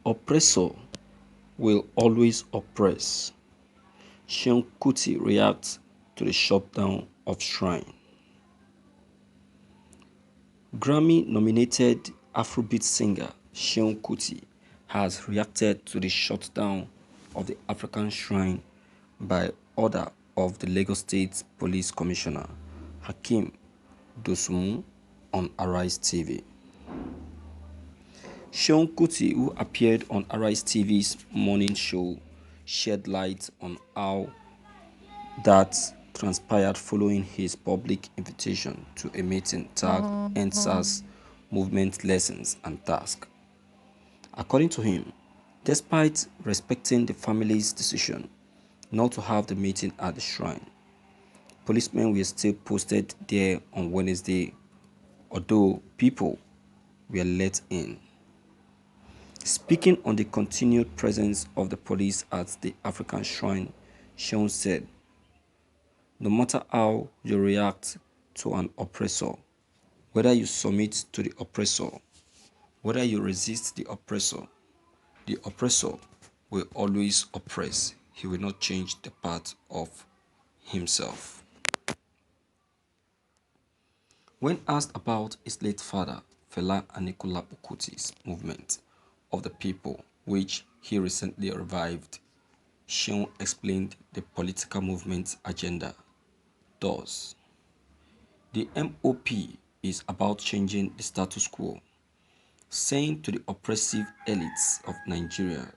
Oppressor will always oppress. Seun Kuti reacts to the shutdown of Shrine. Grammy-nominated Afrobeat singer Seun Kuti has reacted to the shutdown of the African Shrine by order of the Lagos State Police Commissioner Hakeem Dosunmu on Arise TV. Seun Kuti, who appeared on Arise TV's morning show, shed light on how that transpired following his public invitation to a meeting tagged EndSARS Movement Lessons and Tasks. According to him, despite respecting the family's decision not to have the meeting at the shrine, policemen were still posted there on Wednesday, although people were let in. Speaking on the continued presence of the police at the African shrine, Seun said, "No matter how you react to an oppressor, whether you submit to the oppressor, whether you resist the oppressor will always oppress. He will not change the path of himself." When asked about his late father, Fela Anikulapo Kuti's movement of the people, which he recently revived, Seun explained the political movement's agenda. Thus, the MOP is about changing the status quo, saying to the oppressive elites of Nigeria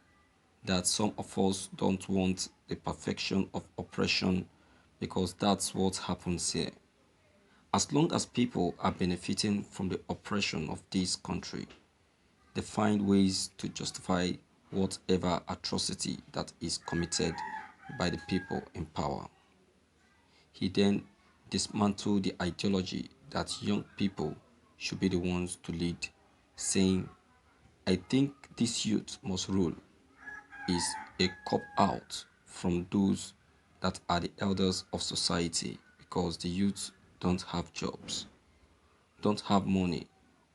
that some of us don't want the perfection of oppression because that's what happens here. As long as people are benefiting from the oppression of this country, they find ways to justify whatever atrocity that is committed by the people in power. He then dismantled the ideology that young people should be the ones to lead, saying, "I think this youth must rule," is a cop-out from those that are the elders of society because the youth don't have jobs, don't have money,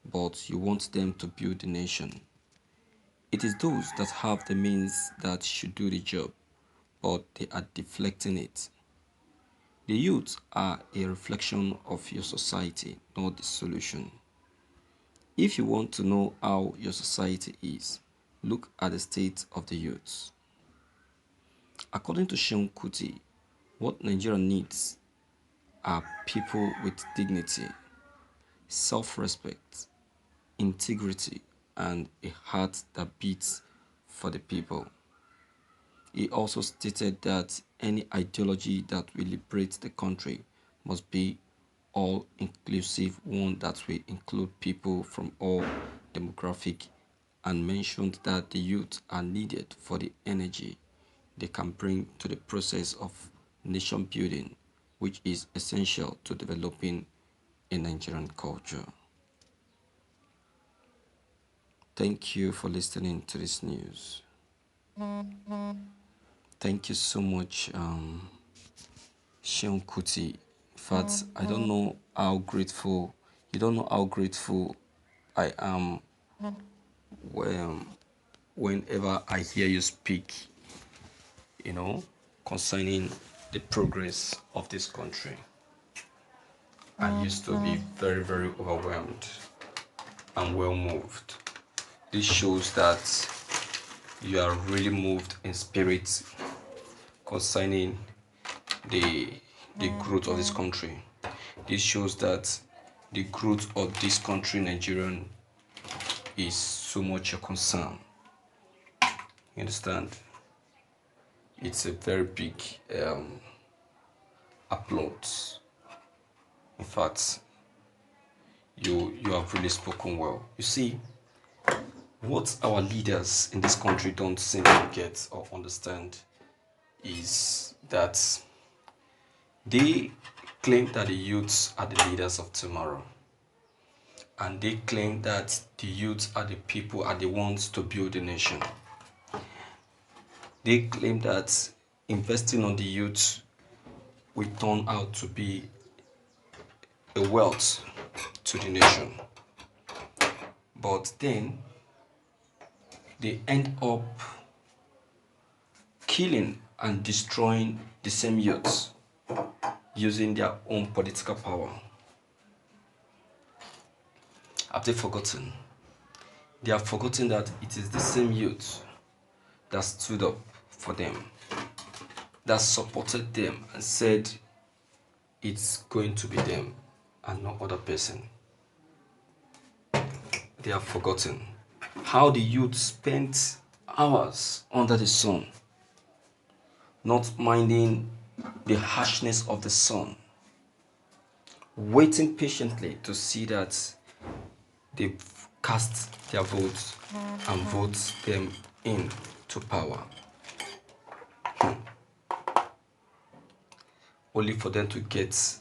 but you want them to build the nation. It is those that have the means that should do the job, but they are deflecting it. The youth are a reflection of your society, not the solution. If you want to know how your society is, look at the state of the youth. According to Seun Kuti, what Nigeria needs are people with dignity, self-respect, integrity, and a heart that beats for the people. He also stated that any ideology that will liberate the country must be all-inclusive, one that will include people from all demographic, and mentioned that the youth are needed for the energy they can bring to the process of nation building, which is essential to developing a Nigerian culture. Thank you for listening to this news. Thank you so much, Seun Kuti. In fact, I don't know how grateful, you don't know how grateful I am whenever I hear you speak, concerning the progress of this country. I used to be very, very overwhelmed and well moved. This shows that you are really moved in spirit concerning the growth of this country. This shows that the growth of this country, Nigerian, is so much a concern. You understand? It's a very big applause. In fact, you have really spoken well. You see, what our leaders in this country don't seem to get or understand is that they claim that the youths are the leaders of tomorrow. And they claim that the youths are the people, are the ones to build the nation. They claim that investing on the youth will turn out to be a wealth to the nation. But then they end up killing and destroying the same youths using their own political power. Have they forgotten? They have forgotten that it is the same youth that stood up for them, that supported them and said it's going to be them and no other person. They have forgotten how the youth spent hours under the sun, not minding the harshness of the sun, waiting patiently to see that they cast their votes and vote them in to power. Only for them to get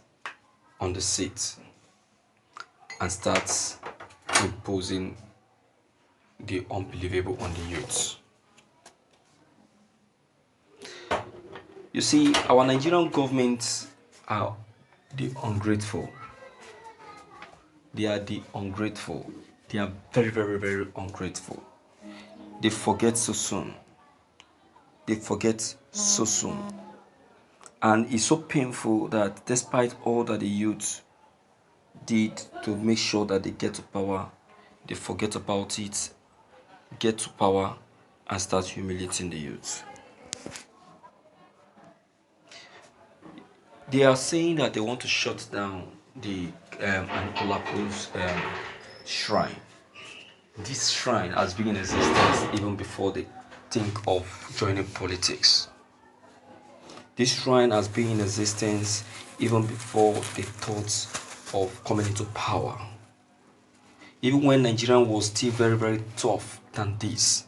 on the seat and start imposing the unbelievable on the youths. You see, our Nigerian government are the ungrateful. They are the ungrateful. They are very, very, very ungrateful. They forget so soon. They forget so soon. And it's so painful that despite all that the youth did to make sure that they get to power, they forget about it, get to power, and start humiliating the youth. They are saying that they want to shut down the Anikulapo's shrine. This shrine has been in existence even before they think of joining politics. This shrine has been in existence even before they thought of coming into power. Even when Nigeria was still very, very tough than this,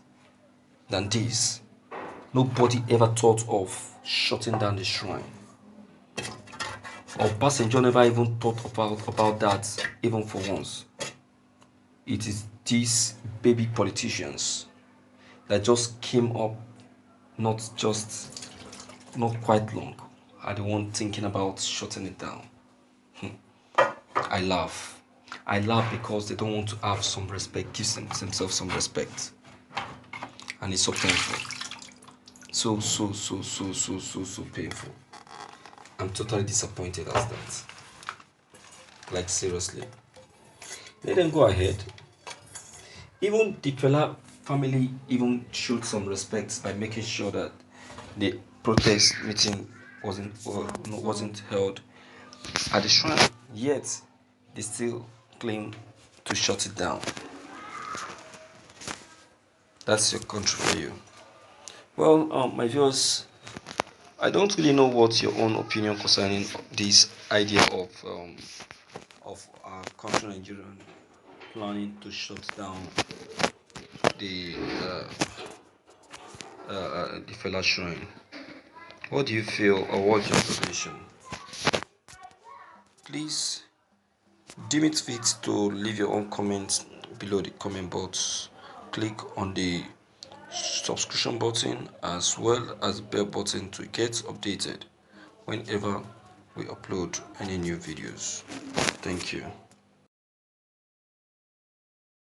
nobody ever thought of shutting down the shrine. Oppressor never even thought about that, even for once. It is these baby politicians that just came up not quite long are the one thinking about shutting it down. I laugh. I laugh because they don't want to have some respect, give themselves some respect. And it's so painful. So painful. I'm totally disappointed as that. Like seriously. Let them go ahead. Even the fella family even showed some respect by making sure that the protest meeting wasn't held at the shrine. Yet they still claim to shut it down. That's your country for you. Well, my viewers, I don't really know what's your own opinion concerning this idea of our country Nigeria planning to shut down the fella shrine. What do you feel, or what's your observation? Please deem it fit to leave your own comments below the comment box. Click on the subscription button as well as bell button to get updated whenever we upload any new videos. Thank you.